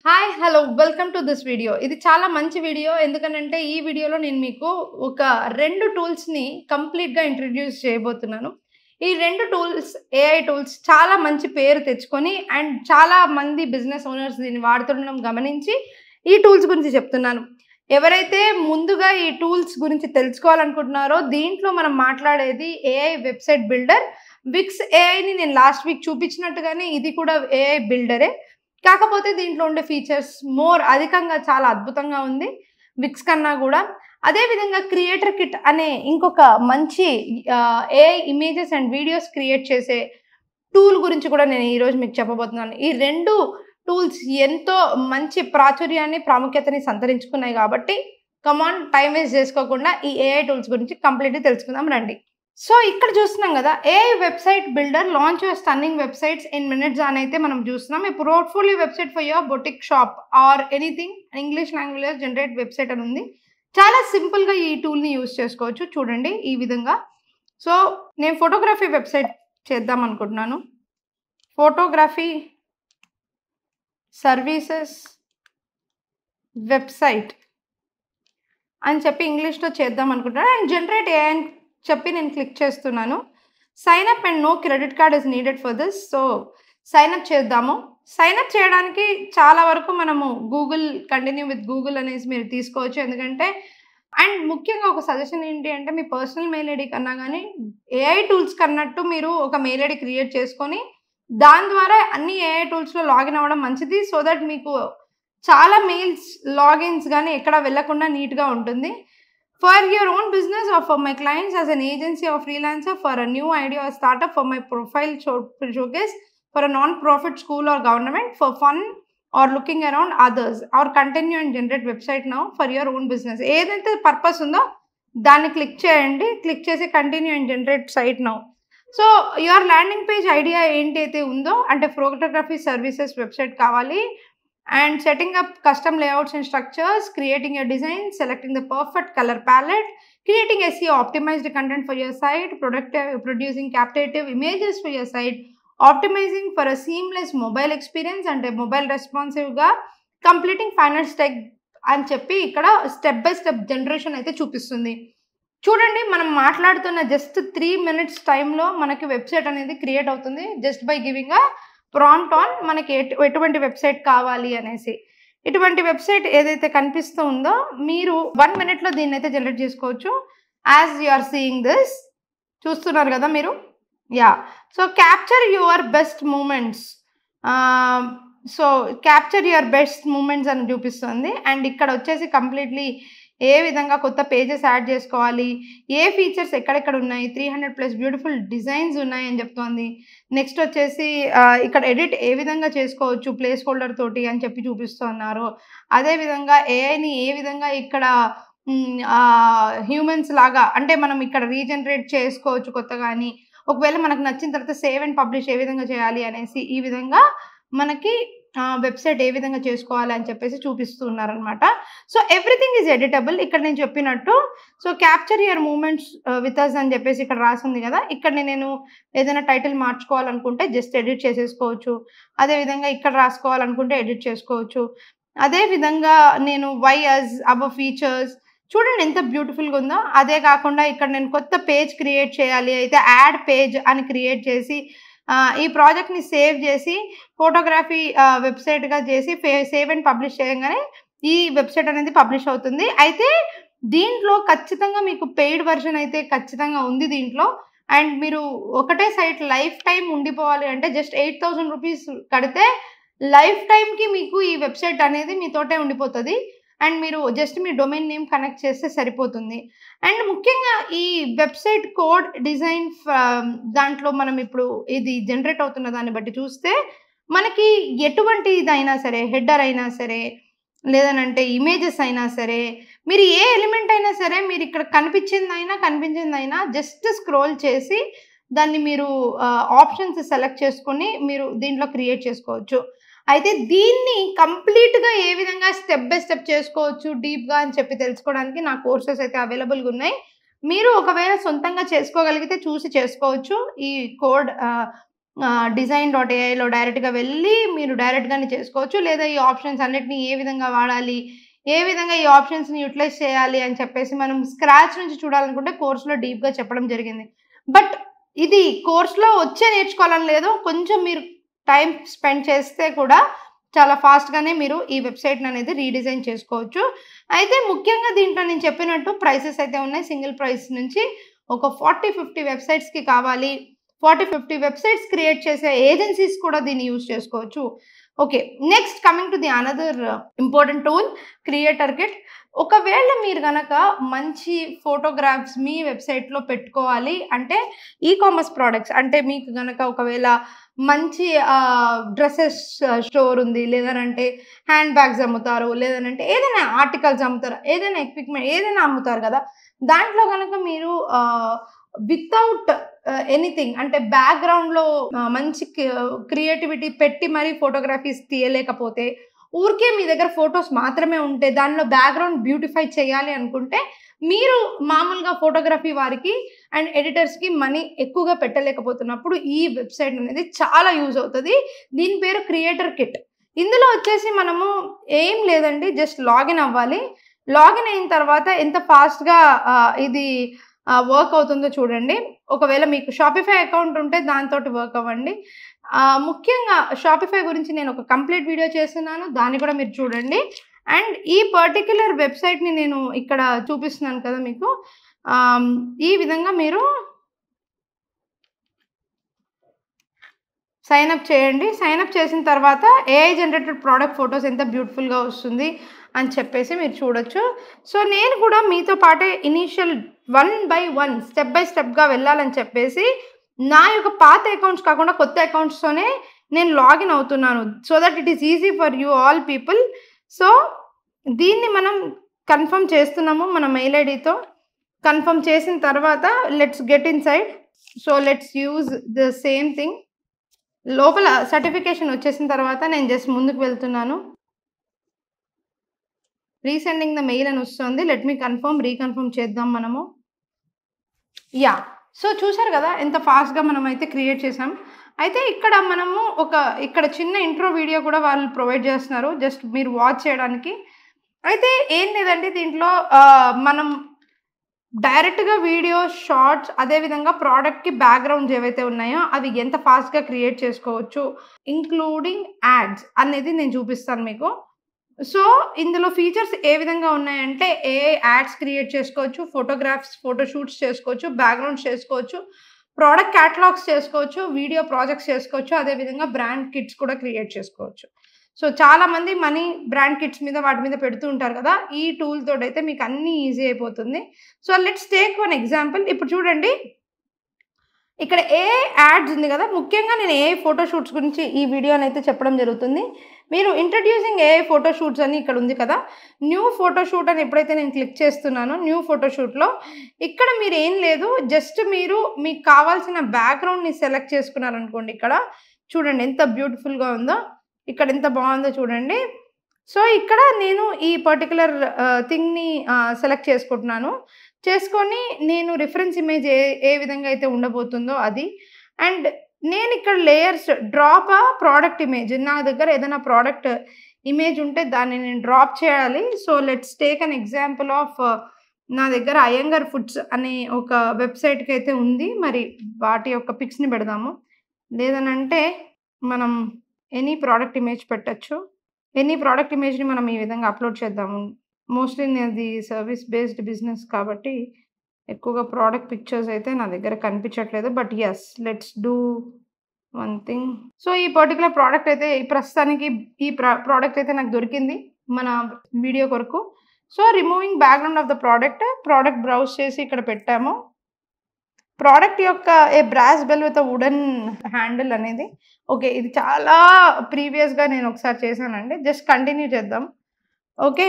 Hi! Hello! Welcome to this video. ఇది చాలా మంచి వీడియో. ఎందుకనంటే ఈ వీడియోలో నేను మీకు ఒక 2 టూల్స్‌ని కంప్లీట్‌గా ఇంట్రొడ్యూస్ చేయబోతున్నాను. ఈ 2 టూల్స్ ఏఐ టూల్స్ చాలా మంచి పేరు తెచ్చుకొని అండ్ చాలా మంది బిజినెస్ ఓనర్స్ దీన్ని వాడుతుండడం గమనించి ఈ టూల్స్ గురించి చెప్తున్నాను. ఎవరైతే ముందుగా ఈ టూల్స్ గురించి తెలుసుకోవాలనుకుంటున్నారో దీంట్లో మనం మాట్లాడేది ఏఐ వెబ్‌సైట్ బిల్డర్. విక్స్ ఏఐని నేను లాస్ట్ వీక్ చూపించినట్టుగానే ఇది కూడా ఏఐ బిల్డరే. కాకపోతే దీంట్లో ఉండే ఫీచర్స్ అధికంగా చాలా అద్భుతంగా ఉంది. విక్స్ కన్నా గూడా. అదే విధంగా క్రియేటర్ కిట్ అనే ఇంకొక మంచి AI images and videos create చేసే టూల్ గురించి కూడా నేను ఈరోజు మీకు చెప్పబోతున్నాను. ఈ 2 టూల్స్ ఎంతో మంచి ప్రాచుర్యాన్ని, ప్రాముఖ్యతని సంతరించుకున్నాయి కాబట్టి కమ్ ఆన్ టైమ్ వేస్ట్ చేసుకోకుండా ఈ ఏఐ టూల్స్ గురించి కంప్లీట్‌గా తెలుసుకుందాం రండి. సో, ఇక్కడ చూస్తున్నాం గదా! AI website builder launch your stunning websites in minutes అనైతే మనం చూస్తున్నాం. A portfolio website for your boutique shop or anything English లాంగ్వేజ్‌లో జనరేట్ వెబ్‌సైట్ అని ఉంది. చాలా సింపుల్‌గా ఈ టూల్‌ని యూజ్ చేసుకోవచ్చు. చూడండి ఈ విధంగా. సో, నేను ఫోటోగ్రఫీ వెబ్‌సైట్ చేద్దాం అనుకుంటున్నాను. ఫోటోగ్రఫీ సర్వీసెస్ వెబ్‌సైట్ అని చెప్పి ఇంగ్లీష్‌లో చేద్దాం అనుకుంటున్నాను. అండ్ జనరేట్ ఏఐ అని చెప్పి నేను క్లిక్ చేస్తున్నాను. Sign up and no credit card is needed for this. So, sign up చేద్దాము. సైన్ అప్ చేయడానికి చాలా వరకు మనము కంటిన్యూ విత్ గూగుల్ అనేసి మీరు తీసుకోవచ్చు. ఎందుకంటే అండ్ ముఖ్యంగా ఒక సజెషన్ ఏంటి అంటే మీ పర్సనల్ మెయిల్ ఐడీ కన్నా గానీ ఏఐ టూల్స్ కన్నట్టు మీరు ఒక మెయిల్ ఐడీ క్రియేట్ చేసుకొని దాని ద్వారా అన్ని ఏఐ టూల్స్‌లో లాగిన్ అవ్వడం మంచిది. సో దట్ మీకు చాలా మెయిల్స్, లాగిన్స్ గానీ ఎక్కడ వెళ్ళకుండా నీట్‌గా ఉంటుంది. For your own business or for my clients as an agency or freelancer, for a new idea or startup, for my profile showcase, for a non-profit school or government, for fun or looking around others, or continue and generate website now for your own business. ఏదైతే purpose ఉందో దాన్ని click చేయండి. Click చేసి continue and generate site now. So, your landing page idea ఏంటైతే ఉందో అంటే photography services website కావాలి. And setting up custom layouts and structures, creating a design, selecting the perfect color palette, creating SEO optimized content for your site, producing captivative images for your site, optimizing for a seamless mobile experience and a mobile responsive గా completing final step అని చెప్పి ఇక్కడ step by step generation అయితే చూపిస్తుంది. చూడండి మనం మాట్లాడుతున్న just 3 minutes టైంలో మనకి వెబ్‌సైట్ అనేది క్రియేట్ అవుతుంది. Just by giving a prompt on మనకి ఎటువంటి వెబ్‌సైట్ కావాలి అనేసి. ఇటువంటి వెబ్‌సైట్ ఏదైతే కనిపిస్తూ ఉందో మీరు 1 మినిట్‌లో దీన్నైతే జనరేట్ చేసుకోవచ్చు. As you are seeing this చూస్తున్నారు కదా మీరు. Yeah! So, capture your best moments. Capture your best moments అని చూపిస్తుంది. అండ్ ఇక్కడ వచ్చేసి కంప్లీట్‌లీ ఏ విధంగా కొత్త పేజెస్ యాడ్ చేసుకోవాలి, ఏ ఫీచర్స్ ఎక్కడెక్కడ ఉన్నాయి, 300+ బ్యూటిఫుల్ డిజైన్స్ ఉన్నాయని చెప్తోంది. నెక్స్ట్ వచ్చేసి ఇక్కడ ఎడిట్ ఏ విధంగా చేసుకోవచ్చు ప్లేస్ హోల్డర్ తోటి అని చెప్పి చూపిస్తున్నారు. అదేవిధంగా ఏఐని ఏ విధంగా ఇక్కడ హ్యూమన్స్ లాగా అంటే మనం ఇక్కడ రీజనరేట్ చేసుకోవచ్చు కొత్తగాని. ఒకవేళ మనకు నచ్చిన తర్వాత సేవ్ అండ్ పబ్లిష్ ఏ విధంగా చేయాలి అనేసి ఈ విధంగా మనకి వెబ్‌సైట్ ఏ విధంగా చేసుకోవాలి అని చెప్పేసి చూపిస్తూ ఉన్నారనమాట. సో, ఎవ్రీథింగ్ ఈజ్ ఎడిటబుల్ ఇక్కడ నేను చెప్పినట్టు. So, capture your moments with us అని చెప్పేసి ఇక్కడ రాసుంది కదా! ఇక్కడ నేను ఏదైనా టైటిల్ మార్చుకోవాలనుకుంటే జస్ట్ ఎడిట్ చేసేసుకోవచ్చు. అదేవిధంగా ఇక్కడ రాసుకోవాలనుకుంటే ఎడిట్ చేసుకోవచ్చు. అదేవిధంగా నేను వై అస్, అవర్ ఫీచర్స్ చూడండి ఎంత బ్యూటిఫుల్‌గా ఉందో. అదే కాకుండా ఇక్కడ నేను కొత్త పేజ్ క్రియేట్ చేయాలి అయితే యాడ్ పేజ్ అని క్రియేట్ చేసి ఈ ప్రాజెక్ట్‌ని సేవ్ చేసి ఫోటోగ్రఫీ వెబ్‌సైట్‌గా చేసి సేవ్ అండ్ పబ్లిష్ చేయంగానే ఈ వెబ్‌సైట్ అనేది పబ్లిష్ అవుతుంది. అయితే దీంట్లో ఖచ్చితంగా మీకు పెయిడ్ వెర్షన్ అయితే ఖచ్చితంగా ఉంది దీంట్లో. అండ్ మీరు ఒకటే సైట్ లైఫ్ టైమ్ ఉండిపోవాలి అంటే జస్ట్ 8,000 రూపీస్ కడితే లైఫ్ టైమ్‌కి మీకు ఈ వెబ్‌సైట్ అనేది మీతోటే ఉండిపోతది. అండ్ మీరు జస్ట్ మీ డొమైన్ నేమ్ కనెక్ట్ చేస్తే సరిపోతుంది. అండ్ ముఖ్యంగా ఈ వెబ్‌సైట్ కోడ్ డిజైన్ దాంట్లో మనం ఇప్పుడు ఇది జనరేట్ అవుతున్న దాన్ని బట్టి చూస్తే మనకి ఎటువంటిదైనా సరే హెడర్ అయినా సరే, లేదనంటే ఇమేజెస్ అయినా సరే, మీరు ఏ ఎలిమెంట్ అయినా సరే మీరు ఇక్కడ కనిపించిందైనా జస్ట్ స్క్రోల్ చేసి దాన్ని మీరు ఆప్షన్స్ సెలెక్ట్ చేసుకొని మీరు దీంట్లో క్రియేట్ చేసుకోవచ్చు. అయితే దీన్ని కంప్లీట్‌గా ఏ విధంగా స్టెప్ బై స్టెప్ చేసుకోవచ్చు డీప్‌గా అని చెప్పి తెలుసుకోవడానికి నా కోర్సెస్ అయితే అవైలబుల్‌గా ఉన్నాయి. మీరు ఒకవేళ సొంతంగా చేసుకోగలిగితే చూసి చేసుకోవచ్చు. ఈ కోడ్ design.aiలో డైరెక్ట్‌గా వెళ్ళి మీరు డైరెక్ట్‌గానే చేసుకోవచ్చు. లేదా ఈ ఆప్షన్స్ అన్నిటిని ఏ విధంగా వాడాలి, ఏ విధంగా ఈ ఆప్షన్స్‌ని యుటిలైజ్ చేయాలి అని చెప్పేసి మనం స్క్రాచ్ నుంచి చూడాలనుకుంటే కోర్స్‌లో డీప్‌గా చెప్పడం జరిగింది. బట్ ఇది కోర్స్‌లో వచ్చే నేర్చుకోవాలని లేదు. కొంచెం మీరు టైం స్పెండ్ చేస్తే కూడా చాలా ఫాస్ట్‌గానే మీరు ఈ వెబ్‌సైట్‌ననేది రీడిజైన్ చేసుకోవచ్చు. అయితే ముఖ్యంగా దీంట్లో నేను చెప్పినట్టు ప్రైసెస్ అయితే ఉన్నాయి. సింగిల్ ప్రైస్ నుంచి ఒక 40, 50 వెబ్‌సైట్స్‌కి కావాలి. 40, 50 వెబ్‌సైట్స్ క్రియేట్ చేసే ఏజెన్సీస్ కూడా దీన్ని యూజ్ చేసుకోవచ్చు. Okay. Next coming to the another important tool creator kit. ఒకవేళ మీరు గనక మంచి ఫోటోగ్రాఫ్స్ మీ వెబ్‌సైట్‌లో పెట్టుకోవాలి అంటే కామర్స్ ప్రొడక్ట్స్ అంటే మీకు గనక ఒకవేళ మంచి డ్రెసెస్ స్టోర్ ఉంది. లేదనంటే హ్యాండ్ బ్యాగ్స్ అమ్ముతారు. లేదనంటే ఏదైనా ఆర్టికల్స్ అమ్ముతారు. ఏదైనా ఎక్విప్‌మెంట్ ఏదైనా అమ్ముతారు గదా! దాంట్లో గనక మీరు వితౌట్ ఎనీథింగ్ అంటే బ్యాక్‌గ్రౌండ్‌లో మంచి క్రియేటివిటీ పెట్టి మరి ఫోటోగ్రఫీస్ తీయలేకపోతే, ఊరికే మీ దగ్గర ఫోటోస్ మాత్రమే ఉంటే దానిలో బ్యాక్‌గ్రౌండ్ బ్యూటిఫై చేయాలి అనుకుంటే, మీరు మామూలుగా ఫోటోగ్రఫీ వారికి అండ్ ఎడిటర్స్‌కి మనీ ఎక్కువగా పెట్టలేకపోతున్నప్పుడు ఈ వెబ్‌సైట్ అనేది చాలా యూజ్ అవుతది. దీని పేరు క్రియేటర్ కిట్. ఇందులో వచ్చేసి మనము ఏం లేదండి జస్ట్ లాగిన్ అవ్వాలి. లాగిన్ అయిన తర్వాత ఎంత ఫాస్ట్‌గా ఇది వర్క్ అవుతుందో చూడండి. ఒకవేళ మీకు షాపిఫై అకౌంట్ ఉంటే దానితోటి వర్క్ అవ్వండి. ముఖ్యంగా షాపిఫై గురించి నేను ఒక కంప్లీట్ వీడియో చేస్తున్నాను. దాన్ని కూడా మీరు చూడండి. అండ్ ఈ పర్టిక్యులర్ వెబ్‌సైట్‌ని నేను ఇక్కడ చూపిస్తున్నాను కదా మీకు. ఈ విధంగా మీరు సైన్ అప్ చేయండి. సైన్ అప్ చేసిన తర్వాత ఏఐ జనరేటెడ్ ప్రొడక్ట్ ఫోటోస్ ఎంత బ్యూటిఫుల్‌గా వస్తుంది అని చెప్పేసి మీరు చూడొచ్చు. సో, నేను కూడా మీతో పాటే ఇనీషియల్ 1 బై 1 స్టెప్ బై స్టెప్‌గా వెళ్ళాలని చెప్పేసి నా యొక్క పాత అకౌంట్స్ కాకుండా కొత్త అకౌంట్స్‌తోనే నేను లాగిన్ అవుతున్నాను. So that it is easy for you all people. So, దీన్ని మనం కన్ఫర్మ్ చేస్తున్నాము మన మెయిల్ ఐడీతో. కన్ఫర్మ్ చేసిన తర్వాత let's get inside. So, let's use the same thing. లోపల సర్టిఫికేషన్ వచ్చేసిన తర్వాత నేను జస్ట్ ముందుకు వెళ్తున్నాను. రీసెండింగ్ ద మెయిల్ అని వస్తుంది. లెట్ మీ కన్ఫర్మ్, రీకన్ఫర్మ్ చేద్దాం మనము. యాహ్! సో, చూసారు గదా! ఎంత ఫాస్ట్‌గా మనమైతే క్రియేట్ చేసాం. అయితే ఇక్కడ మనము ఇక్కడ చిన్న ఇంట్రో వీడియో కూడా వాళ్ళు ప్రొవైడ్ చేస్తున్నారు. జస్ట్ మీరు వాచ్ చేయడానికి. అయితే ఏం లేదండి దీంట్లో మనం డైరెక్ట్‌గా వీడియో, షార్ట్స్ అదే విధంగా ప్రొడక్ట్‌కి బ్యాక్‌గ్రౌండ్స్ ఏవైతే ఉన్నాయో అవి ఎంత ఫాస్ట్‌గా క్రియేట్ చేసుకోవచ్చు. ఇంక్లూడింగ్ యాడ్స్ అనేది నేను చూపిస్తాను మీకు. సో, ఇందులో ఫీచర్స్ ఏ విధంగా ఉన్నాయంటే ఏఐ యాడ్స్ క్రియేట్ చేసుకోవచ్చు, ఫోటోగ్రాఫ్స్, ఫోటో షూట్స్ చేసుకోవచ్చు, బ్యాక్‌గ్రౌండ్స్ చేసుకోవచ్చు, ప్రొడక్ట్ క్యాటలాగ్స్ చేసుకోవచ్చు, వీడియో ప్రాజెక్ట్స్ చేసుకోవచ్చు, అదే విధంగా బ్రాండ్ కిట్స్ కూడా క్రియేట్ చేసుకోవచ్చు. సో, చాలామంది మనీ బ్రాండ్ కిట్స్ మీద వాటి మీద పెడుతూ ఉంటారు కదా! ఈ టూల్ తోటైతే మీకు అన్నీ ఈజీ అయిపోతుంది. So, let's take one example. ఇప్పుడు చూడండి. ఇక్కడ ఏఐ యాడ్స్ ఉంది కదా! ముఖ్యంగా నేను ఏఐ ఫోటో షూట్స్ గురించి ఈ వీడియోనైతే చెప్పడం జరుగుతుంది. మీరు ఇంట్రొడ్యూసింగ్ ఏఐ ఫోటో షూట్స్ అని ఇక్కడ ఉంది కదా! న్యూ ఫోటో షూట్ అని ఎప్పుడైతే నేను క్లిక్ చేస్తున్నానో న్యూ ఫోటో షూట్‌లో ఇక్కడ మీరేం లేదు జస్ట్ మీరు మీకు కావాల్సిన బ్యాక్‌గ్రౌండ్‌ని సెలెక్ట్ చేసుకున్నారనుకోండి ఇక్కడ. చూడండి ఎంత బ్యూటిఫుల్‌గా ఉందో. ఇక్కడ ఎంత బావుందో చూడండి. సో, ఇక్కడ నేను ఈ పర్టిక్యులర్ థింగ్‌ని సెలెక్ట్ చేసుకుంటున్నాను. చేసుకొని నేను రిఫరెన్స్ ఇమేజ్ ఏ విధంగా అయితే ఉండబోతుందో అది. అండ్ నేనిక్కడ లేయర్స్ డ్రాప్ ప్రొడక్ట్ ఇమేజ్. నా దగ్గర ఏదైనా ప్రొడక్ట్ ఇమేజ్ ఉంటే దాన్ని నేను డ్రాప్ చేయాలి. So, let's take an example of నా దగ్గర అయ్యంగార్ ఫుడ్స్ అనే ఒక వెబ్‌సైట్‌కైతే ఉంది. మరి వాటి యొక్క పిక్స్‌ని పెడదాము. లేదనంటే మనం ఎనీ ప్రొడక్ట్ ఇమేజ్ పెట్టొచ్చు. ఎనీ ప్రొడక్ట్ ఇమేజ్‌ని మనం ఈ విధంగా అప్‌లోడ్ చేద్దాము. మోస్ట్‌లీ నాది సర్విస్ బేస్డ్ బిజినెస్ కాబట్టి ఎక్కువగా ప్రొడక్ట్ పిక్చర్స్ అయితే నా దగ్గర కనిపించట్లేదు. But yes let's do one thing. So, ఈ పర్టిక్యులర్ ప్రొడక్ట్ అయితే ప్రస్తుతానికి ఈ ప్రొడక్ట్ అయితే నాకు దొరికింది మన వీడియో కొరకు. So, removing background of the product browse చేసి ఇక్కడ పెట్టాము. ప్రొడక్ట్ యొక్క brass bell with wooden handle అనేది ఓకే. ఇది చాలా ప్రీవియస్‌గా నేను ఒకసారి చేశానండి. జస్ట్ కంటిన్యూ చేద్దాం. ఓకే.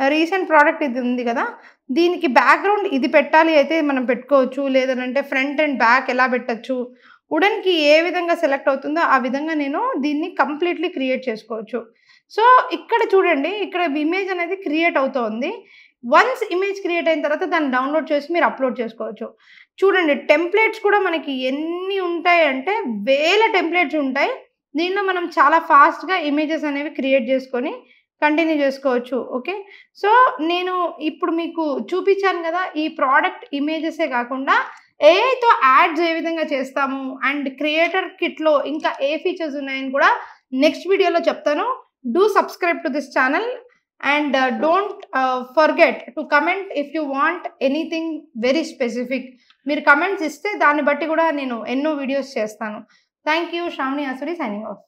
రీసెంట్ ప్రొడక్ట్ ఇది ఉంది గదా! దీనికి బ్యాక్‌గ్రౌండ్ ఇది పెట్టాలి అయితే మనం పెట్టుకోవచ్చు. లేదనంటే ఫ్రంట్ అండ్ బ్యాక్ ఎలా పెట్టొచ్చు. వుడెన్‌కి ఏ విధంగా సెలెక్ట్ అవుతుందో ఆ విధంగా నేను దీన్ని కంప్లీట్‌లీ క్రియేట్ చేసుకోవచ్చు. సో, ఇక్కడ చూడండి. ఇక్కడ ఇమేజ్ అనేది క్రియేట్ అవుతోంది. వన్స్ ఇమేజ్ క్రియేట్ అయిన తర్వాత దాన్ని డౌన్‌లోడ్ చేసి మీరు అప్‌లోడ్ చేసుకోవచ్చు. చూడండి టెంప్లేట్స్ కూడా మనకి ఎన్ని ఉంటాయంటే వేల టెంప్లేట్స్ ఉంటాయి. దీనిలో మనం చాలా ఫాస్ట్‌గా ఇమేజెస్ అనేవి క్రియేట్ చేసుకొని కంటిన్యూ చేసుకోవచ్చు. ఓకే. సో, నేను ఇప్పుడు మీకు చూపించాను గదా! ఈ ప్రొడక్ట్ ఇమేజెసే కాకుండా ఏఐతో యాడ్స్ ఏ విధంగా చేస్తాము అండ్ క్రియేటర్ కిట్‌లో ఇంకా ఏ ఫీచర్స్ ఉన్నాయని కూడా నెక్స్ట్ వీడియోలో చెప్తాను. Do subscribe to this channel and don't forget to comment if you want anything very specific. మీరు కమెంట్స్ ఇస్తే దాన్ని బట్టి కూడా నేను ఎన్నో వీడియోస్ చేస్తాను. Thank you. Sravani Asuri signing of.